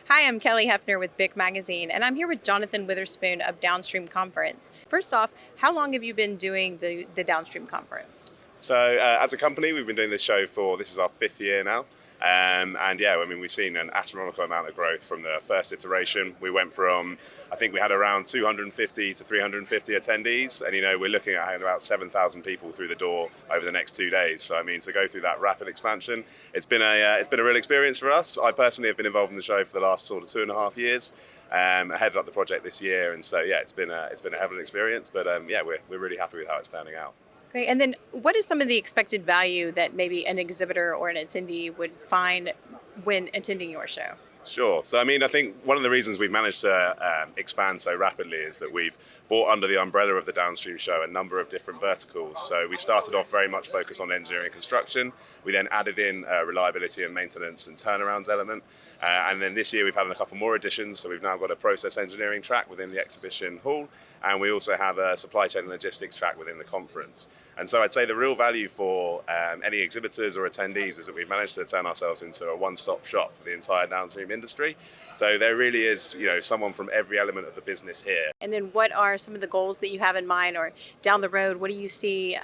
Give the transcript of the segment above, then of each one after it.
Hi, I'm Kelly Hefner with BIC Magazine, and I'm here with Jonathan Witherspoon of Downstream Conference. First off, how long have you been doing the Downstream Conference? So as a company, we've been doing this show this is our fifth year now. And yeah, I mean, we've seen an astronomical amount of growth from the first iteration. We went from, I think we had around 250 to 350 attendees. And, we're looking at having about 7,000 people through the door over the next 2 days. So, I mean, to go through that rapid expansion, it's been a real experience for us. I personally have been involved in the show for the last sort of 2.5 years. I headed up the project this year. And so, yeah, it's been a hell of an experience. But yeah, we're really happy with how it's turning out. Great. And then what is some of the expected value that maybe an exhibitor or an attendee would find when attending your show? Sure. So, I mean, I think one of the reasons we've managed to expand so rapidly is that we've brought under the umbrella of the Downstream show a number of different verticals. So we started off very much focused on engineering and construction. We then added in reliability and maintenance and turnarounds element. And then this year we've had a couple more additions. So we've now got a process engineering track within the exhibition hall. And we also have a supply chain and logistics track within the conference. And so I'd say the real value for any exhibitors or attendees is that we've managed to turn ourselves into a one-stop shop for the entire Downstream industry. So there really is, someone from every element of the business here. And then what are some of the goals that you have in mind, or down the road, what do you see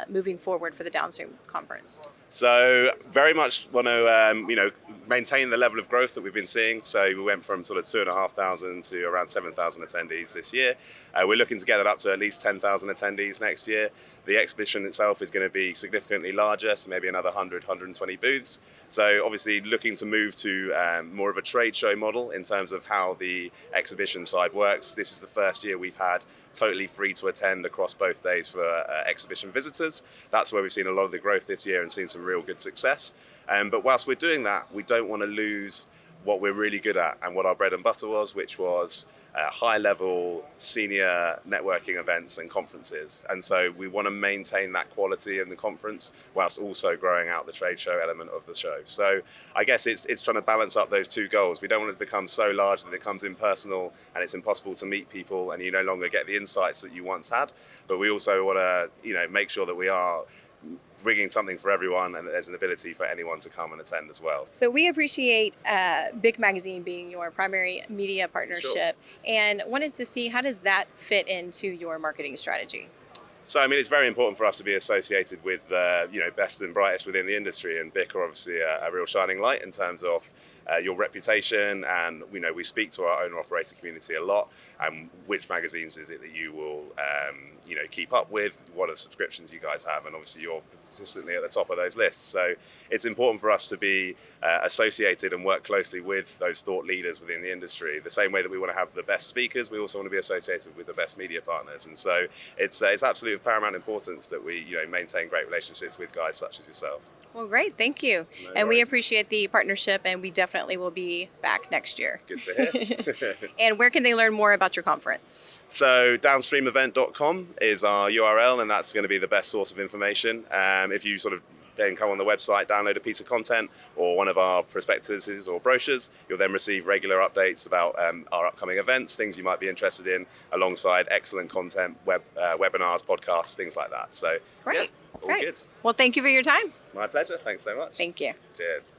moving forward for the Downstream conference? So very much want to, maintain the level of growth that we've been seeing. So we went from sort of 2,500 to around 7,000 attendees this year. We're looking to get that up to at least 10,000 attendees next year. The exhibition itself is going to be significantly larger, so maybe another 100, 120 booths. So obviously looking to move to more of a trade show model in terms of how the exhibition side works. This is the first year we've had totally free to attend across both days for exhibition visitors. That's where we've seen a lot of the growth this year and seen some real good success. But whilst we're doing that, we don't want to lose what we're really good at and what our bread and butter was, which was high-level senior networking events and conferences. And so we want to maintain that quality in the conference whilst also growing out the trade show element of the show. So I guess it's trying to balance up those two goals. We don't want it to become so large that it becomes impersonal and it's impossible to meet people and you no longer get the insights that you once had. But we also want to, make sure that we are bringing something for everyone and there's an ability for anyone to come and attend as well. So we appreciate BIC Magazine being your primary media partnership, and wanted to see, how does that fit into your marketing strategy? So, I mean, it's very important for us to be associated with, best and brightest within the industry, and BIC are obviously a real shining light in terms of your reputation, and we speak to our owner-operator community a lot. And which magazines is it that you will, keep up with? What are subscriptions you guys have? And obviously, you're consistently at the top of those lists. So, it's important for us to be associated and work closely with those thought leaders within the industry. The same way that we want to have the best speakers, we also want to be associated with the best media partners. And so, it's absolutely of paramount importance that we maintain great relationships with guys such as yourself. Well, great. Thank you. No and we worries. appreciate the partnership, and we definitely will be back next year. Good to hear. And where can they learn more about your conference? So downstreamevent.com is our URL, and that's going to be the best source of information. If you sort of then come on the website, download a piece of content or one of our prospectuses or brochures, you'll then receive regular updates about our upcoming events, things you might be interested in, alongside excellent content, webinars, podcasts, things like that. So Great. yeah, all Great. good. Well, thank you for your time. My pleasure. Thanks so much. Thank you. Cheers.